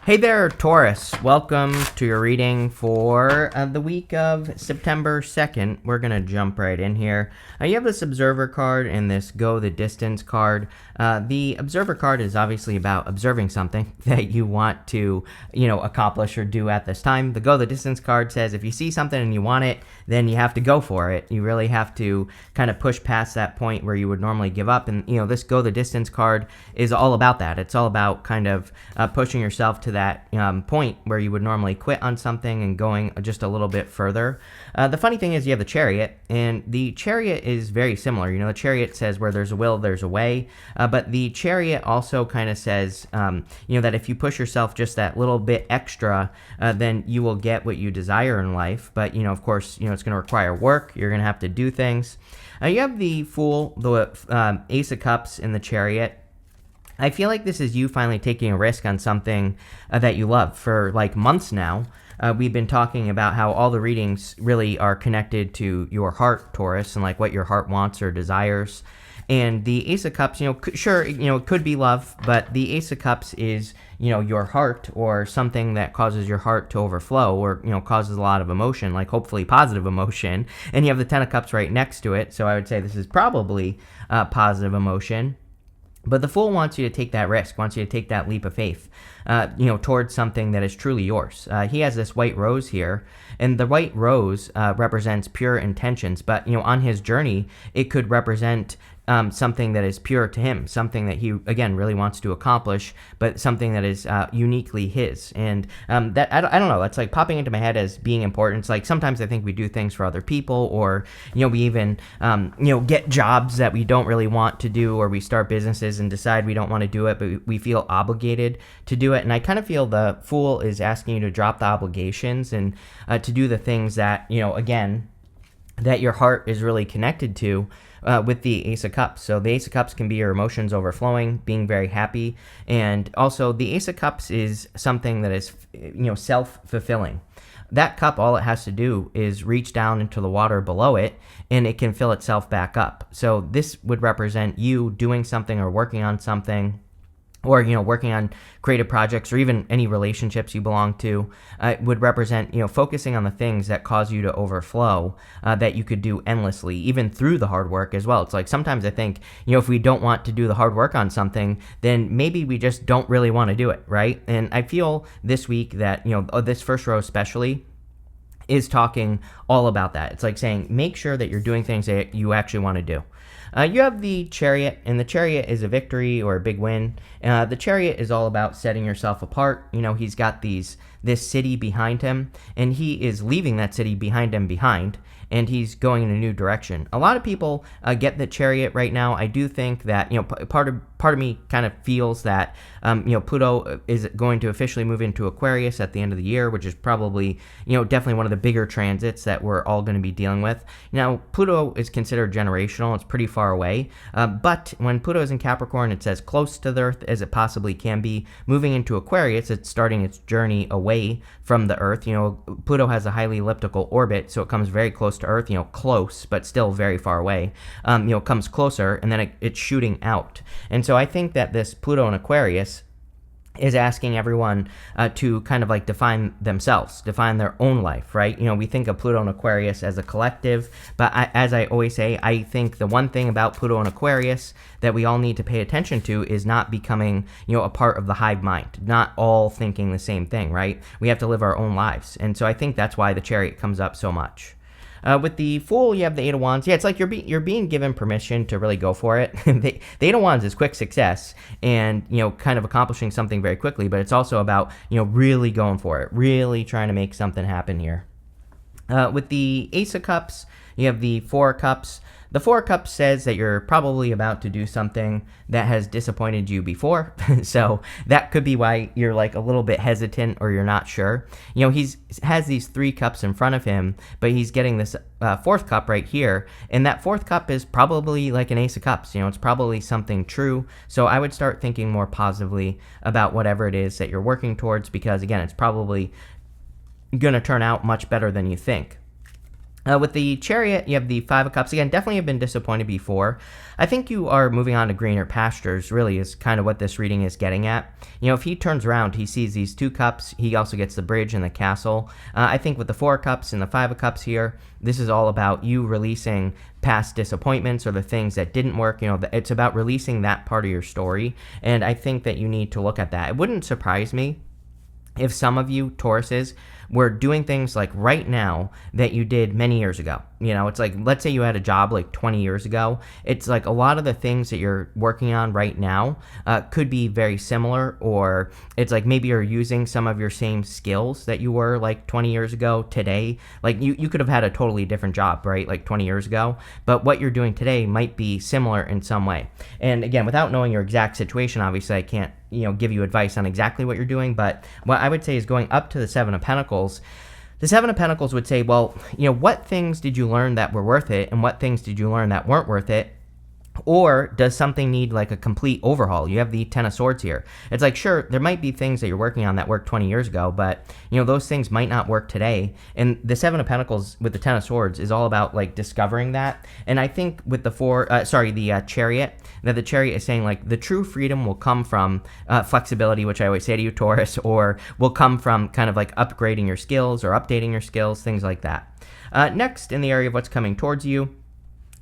Hey there, Taurus. Welcome to your reading for the week of September 2nd. We're going to jump right in here. You have this Observer card and this Go the Distance card. The Observer card is obviously about observing something that you want to, accomplish or do at this time. The Go the Distance card says if you see something and you want it, then you have to go for it. You really have to kind of push past that point where you would normally give up. And, this Go the Distance card is all about that. It's all about kind of pushing yourself to that point where you would normally quit on something and going just a little bit further. The funny thing is you have the Chariot, and the Chariot is very similar. The Chariot says where there's a will, there's a way. But the Chariot also kind of says, that if you push yourself just that little bit extra, then you will get what you desire in life. But, of course, it's going to require work. You're going to have to do things. You have the Fool, the Ace of Cups in the Chariot. I feel like this is you finally taking a risk on something that you love. For like months now, we've been talking about how all the readings really are connected to your heart, Taurus, and like what your heart wants or desires. And the Ace of Cups, sure, it could be love, but the Ace of Cups is, your heart or something that causes your heart to overflow or, causes a lot of emotion, like hopefully positive emotion. And you have the Ten of Cups right next to it. So I would say this is probably positive emotion. But the Fool wants you to take that risk, wants you to take that leap of faith, towards something that is truly yours. He has this white rose here, and the white rose represents pure intentions. But, on his journey, it could represent something that is pure to him, something that he, again, really wants to accomplish, but something that is uniquely his. And that, I don't know, that's like popping into my head as being important. It's like sometimes I think we do things for other people, or, we even, get jobs that we don't really want to do, or we start businesses and decide we don't want to do it, but we feel obligated to do it. And I kind of feel the Fool is asking you to drop the obligations and to do the things that, again, that your heart is really connected to. With the Ace of Cups. So the Ace of Cups can be your emotions overflowing, being very happy. And also the Ace of Cups is something that is, self-fulfilling. That cup, all it has to do is reach down into the water below it, and it can fill itself back up. So this would represent you doing something or working on something, or, working on creative projects, or even any relationships you belong to. It would represent, focusing on the things that cause you to overflow, that you could do endlessly, even through the hard work as well. It's like sometimes I think, if we don't want to do the hard work on something, then maybe we just don't really want to do it, right? And I feel this week that, this first row especially is talking all about that. It's like saying, make sure that you're doing things that you actually want to do. You have the Chariot, and the Chariot is a victory or a big win. The Chariot is all about setting yourself apart. He's got this city behind him, and he is leaving that city behind him and he's going in a new direction. A lot of people get the Chariot right now. I do think that, part of me kind of feels that, Pluto is going to officially move into Aquarius at the end of the year, which is probably, definitely one of the bigger transits that we're all going to be dealing with. Now, Pluto is considered generational. It's pretty far away. But when Pluto is in Capricorn, it's as close to the Earth as it possibly can be. Moving into Aquarius, it's starting its journey away from the Earth. Pluto has a highly elliptical orbit, so it comes very close to Earth, close, but still very far away. Comes closer, and then it's shooting out. And so I think that this Pluto in Aquarius is asking everyone to kind of like define themselves, define their own life, right? We think of Pluto and Aquarius as a collective, but as I always say, I think the one thing about Pluto and Aquarius that we all need to pay attention to is not becoming, a part of the hive mind, not all thinking the same thing, right? We have to live our own lives. And so I think that's why the Chariot comes up so much. With the Fool, you have the Eight of Wands. Yeah, it's like you're being given permission to really go for it. The Eight of Wands is quick success and, kind of accomplishing something very quickly, but it's also about, really going for it, really trying to make something happen here. With the Ace of Cups, you have the Four of Cups. The Four of Cups says that you're probably about to do something that has disappointed you before. So that could be why you're like a little bit hesitant or you're not sure. He has these three cups in front of him, but he's getting this fourth cup right here. And that fourth cup is probably like an Ace of Cups. It's probably something true. So I would start thinking more positively about whatever it is that you're working towards, because again, it's probably going to turn out much better than you think. With the Chariot, you have the Five of Cups. Again, definitely have been disappointed before. I think you are moving on to greener pastures, really, is kind of what this reading is getting at. If he turns around, he sees these 2 cups. He also gets the bridge and the castle. I think with the 4 cups and the 5 of cups here, this is all about you releasing past disappointments or the things that didn't work. It's about releasing that part of your story. And I think that you need to look at that. It wouldn't surprise me if some of you Tauruses were doing things like right now that you did many years ago. It's like, let's say you had a job like 20 years ago. It's like a lot of the things that you're working on right now could be very similar, or it's like maybe you're using some of your same skills that you were like 20 years ago today. Like you could have had a totally different job, right? Like 20 years ago, but what you're doing today might be similar in some way. And again, without knowing your exact situation, obviously I can't give you advice on exactly what you're doing, but what I would say is going up to the 7 of Pentacles. The 7 of Pentacles would say, well, what things did you learn that were worth it, and what things did you learn that weren't worth it? Or does something need like a complete overhaul? You have the 10 of Swords here. It's like, sure, there might be things that you're working on that worked 20 years ago, but those things might not work today. And the 7 of Pentacles with the 10 of Swords is all about like discovering that. And I think with the Chariot, that the Chariot is saying like the true freedom will come from flexibility, which I always say to you, Taurus, or will come from kind of like upgrading your skills or updating your skills, things like that. Next, in the area of what's coming towards you,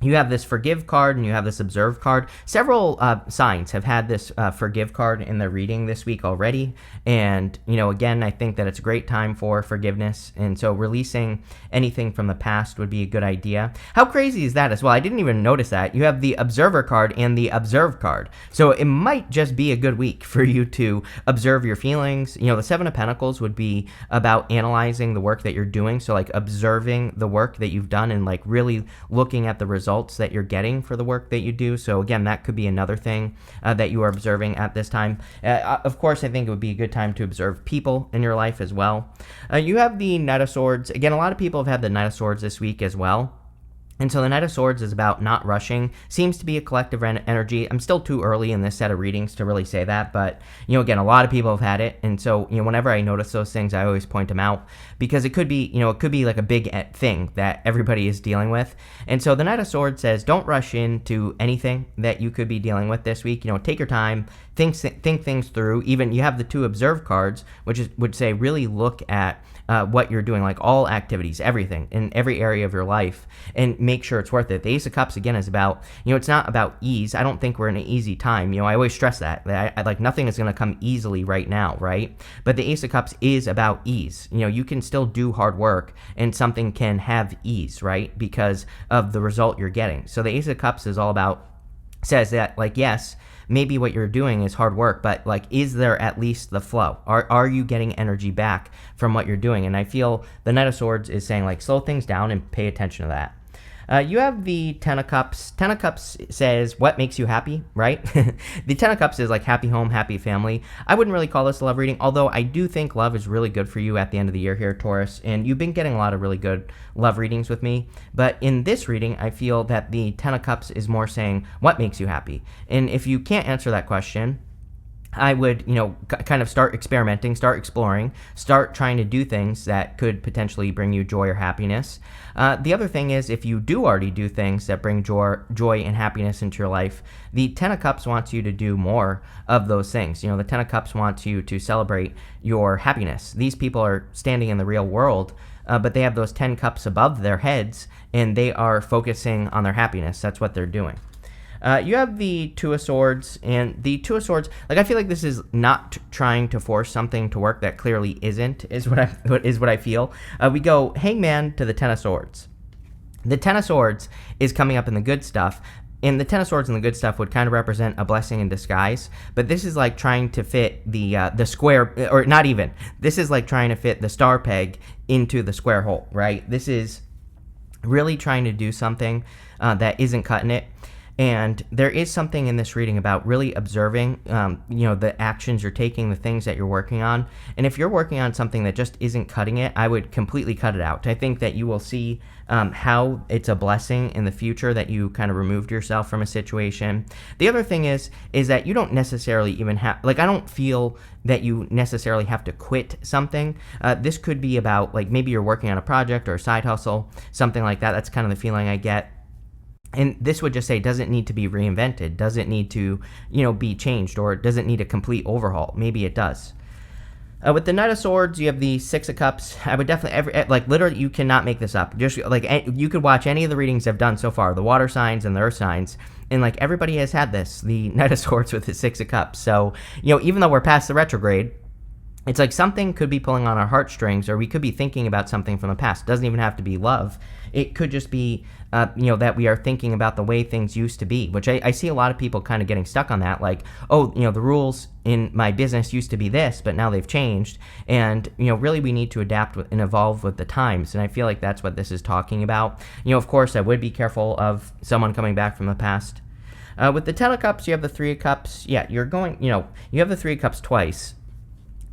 you have this Forgive card and you have this Observe card. Several signs have had this Forgive card in their reading this week already. And, again, I think that it's a great time for forgiveness. And so releasing anything from the past would be a good idea. How crazy is that as well? I didn't even notice that. You have the Observer card and the Observe card. So it might just be a good week for you to observe your feelings. The 7 of Pentacles would be about analyzing the work that you're doing. So like observing the work that you've done and like really looking at the results that you're getting for the work that you do. So again, that could be another thing that you are observing at this time. Of course, I think it would be a good time to observe people in your life as well. You have the Knight of Swords. Again, a lot of people have had the Knight of Swords this week as well. And so the Knight of Swords is about not rushing. Seems to be a collective energy. I'm still too early in this set of readings to really say that. But, again, a lot of people have had it. And so, whenever I notice those things, I always point them out. Because it could be, like a big thing that everybody is dealing with. And so the Knight of Swords says, don't rush into anything that you could be dealing with this week. Take your time. Think things through. Even you have the 2 Observe cards, which would say really look at what you're doing, like all activities, everything in every area of your life, and make sure it's worth it. The Ace of Cups, again, is about, it's not about ease. I don't think we're in an easy time. I always stress that I like nothing is going to come easily right now, right? But the Ace of Cups is about ease. You can still do hard work and something can have ease, right? Because of the result you're getting. So the Ace of Cups is all about, says that, like, yes, maybe what you're doing is hard work, but like, is there at least the flow? Are you getting energy back from what you're doing? And I feel the Knight of Swords is saying like, slow things down and pay attention to that. You have the 10 of Cups. 10 of Cups says, what makes you happy, right? The 10 of Cups is like happy home, happy family. I wouldn't really call this a love reading, although I do think love is really good for you at the end of the year here, Taurus, and you've been getting a lot of really good love readings with me. But in this reading, I feel that the 10 of Cups is more saying, what makes you happy? And if you can't answer that question, I would, kind of start experimenting, start exploring, start trying to do things that could potentially bring you joy or happiness. The other thing is, if you do already do things that bring joy and happiness into your life, the 10 of Cups wants you to do more of those things. The 10 of Cups wants you to celebrate your happiness. These people are standing in the real world, but they have those 10 cups above their heads, and they are focusing on their happiness. That's what they're doing. You have the 2 of Swords, and the 2 of Swords, like, I feel like this is not trying to force something to work that clearly isn't, is what I feel. We go Hangman to the 10 of Swords. The 10 of Swords is coming up in the good stuff, and the 10 of Swords and the good stuff would kind of represent a blessing in disguise, but this is like trying to fit the square, or not even. This is like trying to fit the star peg into the square hole, right? This is really trying to do something that isn't cutting it. And there is something in this reading about really observing, the actions you're taking, the things that you're working on. And if you're working on something that just isn't cutting it, I would completely cut it out. I think that you will see how it's a blessing in the future that you kind of removed yourself from a situation. The other thing is that you don't necessarily even have, I don't feel that you necessarily have to quit something. This could be about, maybe you're working on a project or a side hustle, something like that. That's kind of the feeling I get. And this would just say, doesn't need to be reinvented, doesn't need to, be changed, or doesn't need a complete overhaul. Maybe it does. With the Knight of Swords, you have the Six of Cups. I would definitely, literally, you cannot make this up. Just, you could watch any of the readings I've done so far, the water signs and the earth signs, and, everybody has had this, the Knight of Swords with the Six of Cups. So, even though we're past the retrograde, it's like something could be pulling on our heartstrings, or we could be thinking about something from the past. It doesn't even have to be love. It could just be, that we are thinking about the way things used to be, which I see a lot of people kind of getting stuck on that. The rules in my business used to be this, but now they've changed. And, really we need to adapt and evolve with the times. And I feel like that's what this is talking about. Of course, I would be careful of someone coming back from the past. With the Ten of Cups, you have the Three of Cups. Yeah, you're going, you have the Three of Cups twice.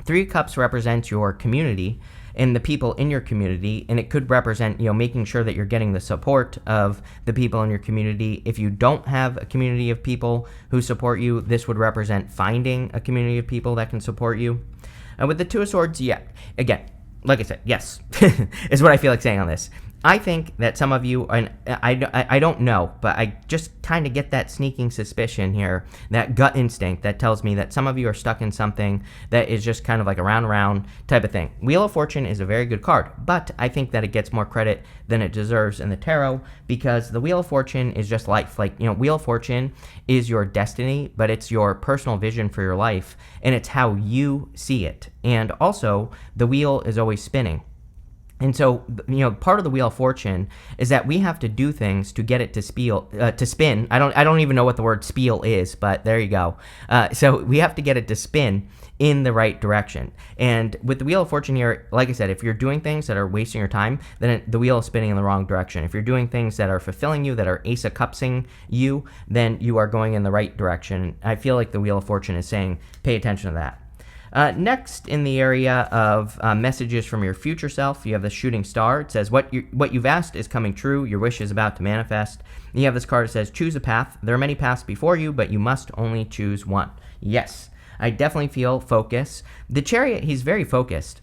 Three of Cups represents your community and the people in your community, and it could represent, making sure that you're getting the support of the people in your community. If you don't have a community of people who support you, this would represent finding a community of people that can support you. With the Two of Swords, yeah, again, like I said, yes, is what I feel like saying on this. I think that some of you, and I don't know, but I just kind of get that sneaking suspicion here, that gut instinct that tells me that some of you are stuck in something that is just kind of like a round and round type of thing. Wheel of Fortune is a very good card, but I think that it gets more credit than it deserves in the tarot, because the Wheel of Fortune is just life. Wheel of Fortune is your destiny, but it's your personal vision for your life, and it's how you see it. And also, the wheel is always spinning. And so, part of the Wheel of Fortune is that we have to do things to get it to spin. I don't even know what the word spiel is, but there you go. So we have to get it to spin in the right direction. And with the Wheel of Fortune here, like I said, if you're doing things that are wasting your time, then the wheel is spinning in the wrong direction. If you're doing things that are fulfilling you, that are Ace of Cupsing you, then you are going in the right direction. I feel like the Wheel of Fortune is saying, pay attention to that. Next, in the area of messages from your future self, you have the Shooting Star. It says, what you've asked is coming true. Your wish is about to manifest. And you have this card that says, choose a path. There are many paths before you, but you must only choose one. Yes, I definitely feel focus. The Chariot, he's very focused.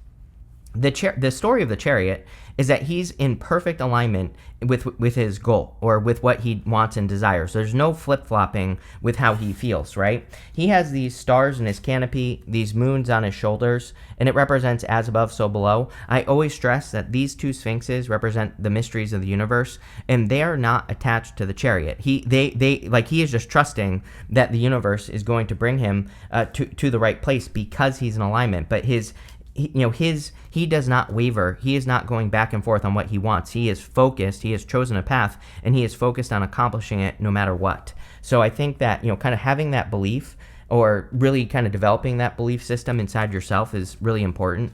The story of the Chariot is that he's in perfect alignment with his goal, or with what he wants and desires. There's no flip-flopping with how he feels, right? He has these stars in his canopy, these moons on his shoulders, and it represents as above, so below. I always stress that these two sphinxes represent the mysteries of the universe, and they are not attached to the Chariot. He is just trusting that the universe is going to bring him to the right place because he's in alignment. But he does not waver. He is not going back and forth on what he wants. He is focused. He has chosen a path, and he is focused on accomplishing it no matter what. So I think that, kind of having that belief, or really kind of developing that belief system inside yourself, is really important.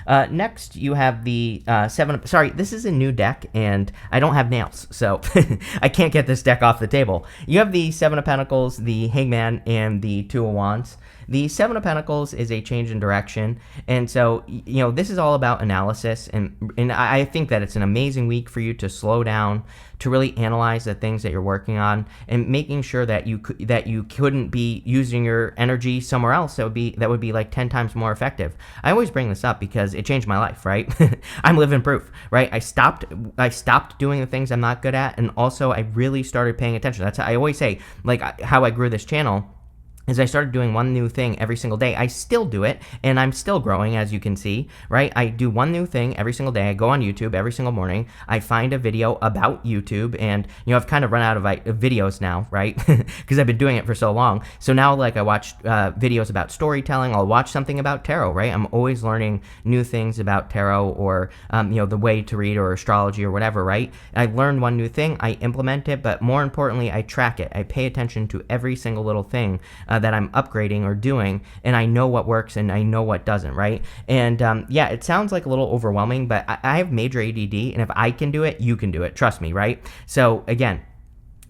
Next, you have the this is a new deck, and I don't have nails, so I can't get this deck off the table. You have the Seven of Pentacles, the Hangman, and the Two of Wands. The Seven of Pentacles is a change in direction, and so, this is all about analysis, and I think that it's an amazing week for you to slow down, to really analyze the things that you're working on, and making sure that you couldn't be using your energy somewhere else that would be like 10 times more effective. I always bring this up because it changed my life, right? I'm living proof, right? I stopped doing the things I'm not good at, and also I really started paying attention. That's how I always say, how I grew this channel, is I started doing one new thing every single day. I still do it, and I'm still growing, as you can see, right? I do one new thing every single day. I go on YouTube every single morning. I find a video about YouTube, and, I've kind of run out of videos now, right? Because I've been doing it for so long. So now, I watch videos about storytelling. I'll watch something about tarot, right? I'm always learning new things about tarot, or, the way to read, or astrology, or whatever, right? I learn one new thing, I implement it, but more importantly, I track it. I pay attention to every single little thing that I'm upgrading or doing, and I know what works and I know what doesn't, right? And it sounds like a little overwhelming, but I have major ADD, and if I can do it, you can do it. Trust me, right? So again,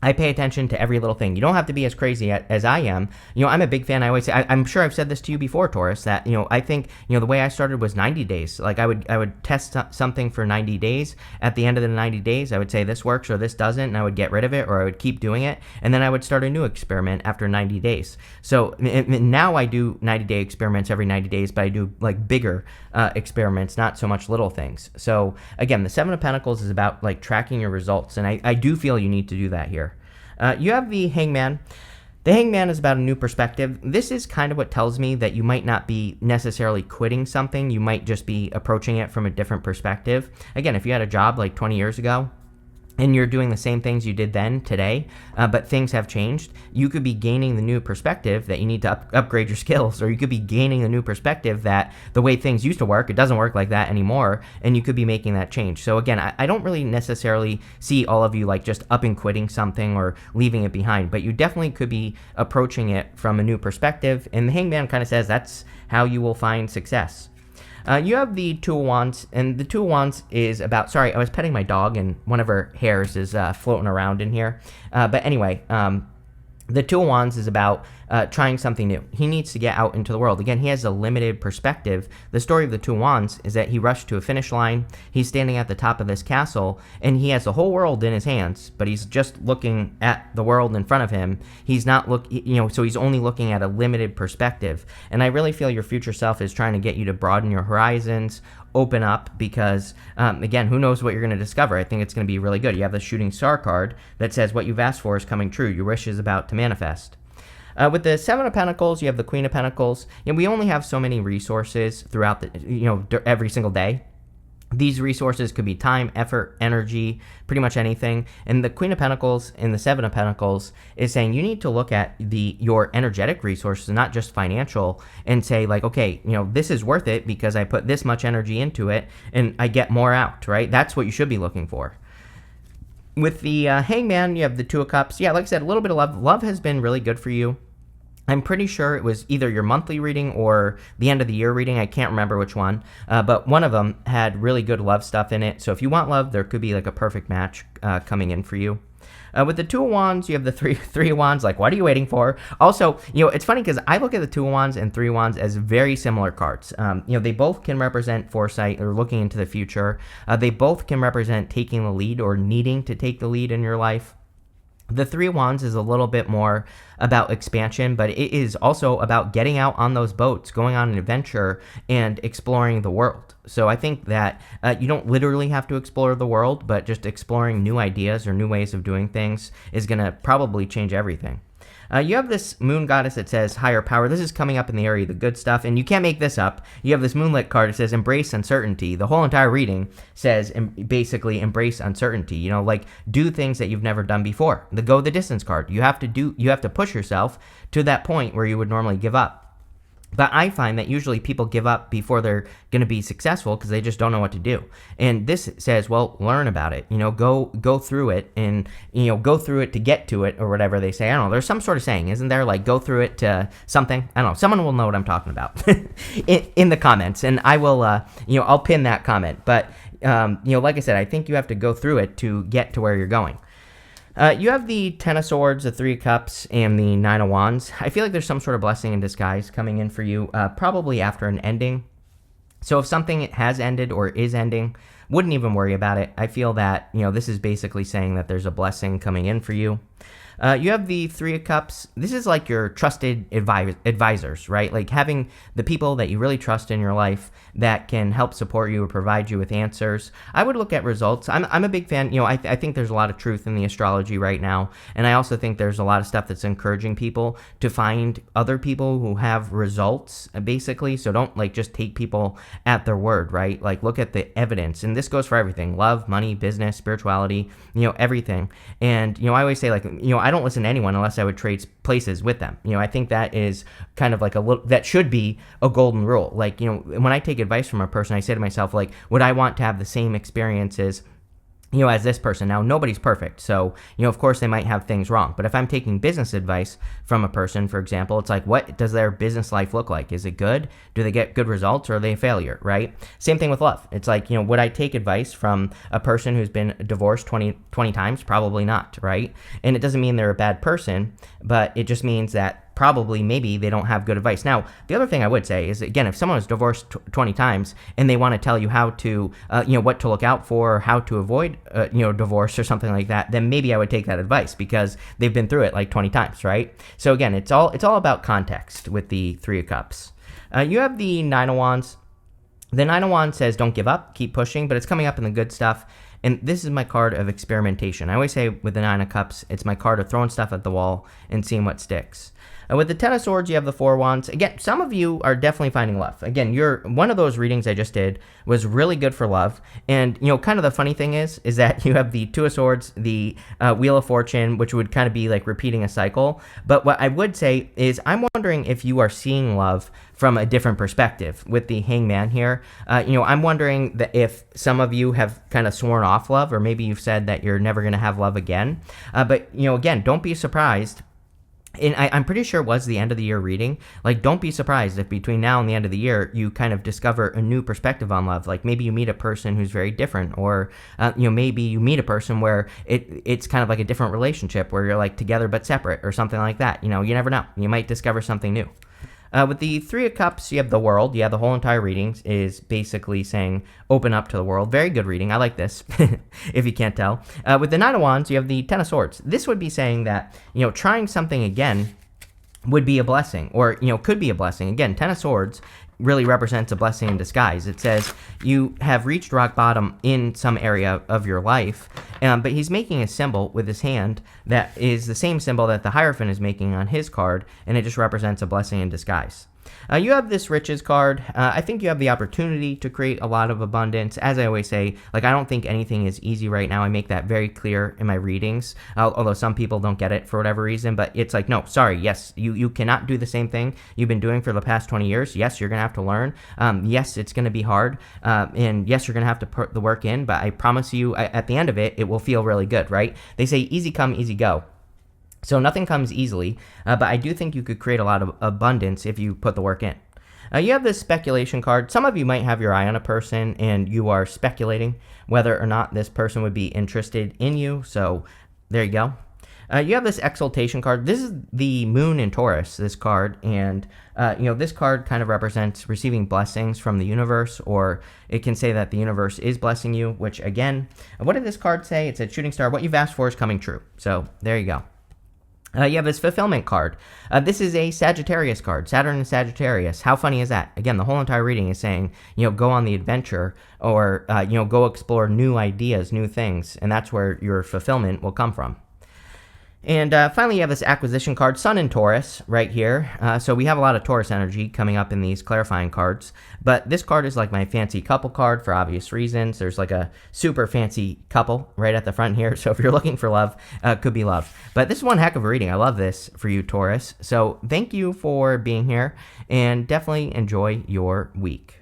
I pay attention to every little thing. You don't have to be as crazy as I am. I'm a big fan. I always say, I'm sure I've said this to you before, Taurus, that, I think, the way I started was 90 days. Like I would test something for 90 days. At the end of the 90 days, I would say this works or this doesn't, and I would get rid of it, or I would keep doing it. And then I would start a new experiment after 90 days. So now I do 90-day experiments every 90 days, but I do like bigger experiments, not so much little things. So again, the Seven of Pentacles is about like tracking your results. And I do feel you need to do that here. You have the Hangman. The Hangman is about a new perspective. This is kind of what tells me that you might not be necessarily quitting something. You might just be approaching it from a different perspective. Again, if you had a job like 20 years ago, and you're doing the same things you did then today, but things have changed, you could be gaining the new perspective that you need to upgrade your skills, or you could be gaining the new perspective that the way things used to work, it doesn't work like that anymore, and you could be making that change. So again, I don't really necessarily see all of you like just up and quitting something or leaving it behind, but you definitely could be approaching it from a new perspective, and the Hangman kind of says that's how you will find success. You have the Two of Wands, and the Two of Wands is about, sorry, I was petting my dog, and one of her hairs is floating around in here. But anyway, the Two of Wands is about trying something new. He needs to get out into the world. Again, he has a limited perspective. The story of the Two of Wands is that he rushed to a finish line. He's standing at the top of this castle, and he has the whole world in his hands, but he's just looking at the world in front of him. He's not so he's only looking at a limited perspective. And I really feel your future self is trying to get you to broaden your horizons, open up, because again, who knows what you're going to discover. I think it's going to be really good. You have the Shooting Star card that says what you've asked for is coming true. Your wish is about to manifest. With the Seven of Pentacles, you have the Queen of Pentacles. We only have so many resources throughout every single day. These resources could be time, effort, energy, pretty much anything. And the Queen of Pentacles and the Seven of Pentacles is saying you need to look at your energetic resources, not just financial, and say like, okay, this is worth it because I put this much energy into it and I get more out, right? That's what you should be looking for. With the Hangman, you have the Two of Cups. Yeah, like I said, a little bit of love. Love has been really good for you. I'm pretty sure it was either your monthly reading or the end of the year reading. I can't remember which one, but one of them had really good love stuff in it. So if you want love, there could be like a perfect match coming in for you. With the Two of Wands, you have the three of Wands. Like, what are you waiting for? Also, it's funny because I look at the Two of Wands and Three of Wands as very similar cards. They both can represent foresight or looking into the future. They both can represent taking the lead or needing to take the lead in your life. The Three of Wands is a little bit more about expansion, but it is also about getting out on those boats, going on an adventure, and exploring the world. So I think that you don't literally have to explore the world, but just exploring new ideas or new ways of doing things is going to probably change everything. You have this moon goddess that says higher power. This is coming up in the area of the good stuff, and you can't make this up. You have this moonlit card that says embrace uncertainty. The whole entire reading says basically embrace uncertainty. Like do things that you've never done before. The go the distance card. You have to push yourself to that point where you would normally give up. But I find that usually people give up before they're going to be successful because they just don't know what to do. And this says, well, learn about it. Go through it and, go through it to get to it or whatever they say. I don't know. There's some sort of saying, isn't there? Like go through it to something. I don't know. Someone will know what I'm talking about in the comments. And I will, I'll pin that comment. But, like I said, I think you have to go through it to get to where you're going. You have the Ten of Swords, the Three of Cups, and the Nine of Wands. I feel like there's some sort of blessing in disguise coming in for you, probably after an ending. So if something has ended or is ending, wouldn't even worry about it. I feel that, this is basically saying that there's a blessing coming in for you. You have the Three of Cups. This is like your trusted advisors, right? Like having the people that you really trust in your life that can help support you or provide you with answers. I would look at results. I'm a big fan. I think there's a lot of truth in the astrology right now. And I also think there's a lot of stuff that's encouraging people to find other people who have results, basically. So don't like just take people at their word, right? Like look at the evidence. And this goes for everything: love, money, business, spirituality, everything. And, I always say like, I don't listen to anyone unless I would trade places with them. I think that is kind of like that should be a golden rule. Like, when I take advice from a person, I say to myself, like, would I want to have the same experiences as this person. Now, nobody's perfect. So, of course they might have things wrong. But if I'm taking business advice from a person, for example, it's like, what does their business life look like? Is it good? Do they get good results, or are they a failure, right? Same thing with love. It's like, would I take advice from a person who's been divorced 20 times? Probably not, right? And it doesn't mean they're a bad person, but it just means that probably maybe they don't have good advice. Now, the other thing I would say is, again, if someone is divorced 20 times and they want to tell you how to, what to look out for, or how to avoid, divorce or something like that, then maybe I would take that advice because they've been through it like 20 times, right? So again, it's all about context with the Three of Cups. You have the Nine of Wands. The Nine of Wands says don't give up, keep pushing, but it's coming up in the good stuff. And this is my card of experimentation. I always say with the Nine of Cups, it's my card of throwing stuff at the wall and seeing what sticks. With the Ten of Swords, you have the Four of Wands. Again, some of you are definitely finding love. Again, one of those readings I just did was really good for love. And, kind of the funny thing is that you have the Two of Swords, the Wheel of Fortune, which would kind of be like repeating a cycle. But what I would say is I'm wondering if you are seeing love from a different perspective with the Hangman here. I'm wondering that if some of you have kind of sworn off love, or maybe you've said that you're never going to have love again. But, again, don't be surprised. And I'm pretty sure it was the end of the year reading. Like, don't be surprised if between now and the end of the year, you kind of discover a new perspective on love. Like, maybe you meet a person who's very different, or, maybe you meet a person where it's kind of like a different relationship where you're like together but separate or something like that. You never know. You might discover something new. With the Three of Cups, you have the World. Yeah, the whole entire reading is basically saying open up to the world. Very good reading. I like this, if you can't tell. With the Nine of Wands, you have the Ten of Swords. This would be saying that, trying something again would be a blessing, or, could be a blessing. Again, Ten of Swords really represents a blessing in disguise. It says you have reached rock bottom in some area of your life, but he's making a symbol with his hand that is the same symbol that the Hierophant is making on his card, and it just represents a blessing in disguise. You have this Riches card. I think you have the opportunity to create a lot of abundance. As I always say, like, I don't think anything is easy right now. I make that very clear in my readings, although some people don't get it for whatever reason. But it's like, no, sorry, yes, you cannot do the same thing you've been doing for the past 20 years. Yes, you're going to have to learn. Yes, it's going to be hard. And yes, you're going to have to put the work in. But I promise you, at the end of it, it will feel really good, right? They say easy come, easy go. So nothing comes easily, but I do think you could create a lot of abundance if you put the work in. You have this speculation card. Some of you might have your eye on a person and you are speculating whether or not this person would be interested in you. So there you go. You have this exaltation card. This is the Moon in Taurus, this card. And, this card kind of represents receiving blessings from the universe, or it can say that the universe is blessing you, which, again, what did this card say? It said, shooting star, what you've asked for is coming true. So there you go. You have this fulfillment card. This is a Sagittarius card, Saturn and Sagittarius. How funny is that? Again, the whole entire reading is saying, go on the adventure, or, go explore new ideas, new things, and that's where your fulfillment will come from. And finally, you have this acquisition card, Sun in Taurus, right here. So we have a lot of Taurus energy coming up in these clarifying cards. But this card is like my fancy couple card for obvious reasons. There's like a super fancy couple right at the front here. So if you're looking for love, could be love. But this is one heck of a reading. I love this for you, Taurus. So thank you for being here, and definitely enjoy your week.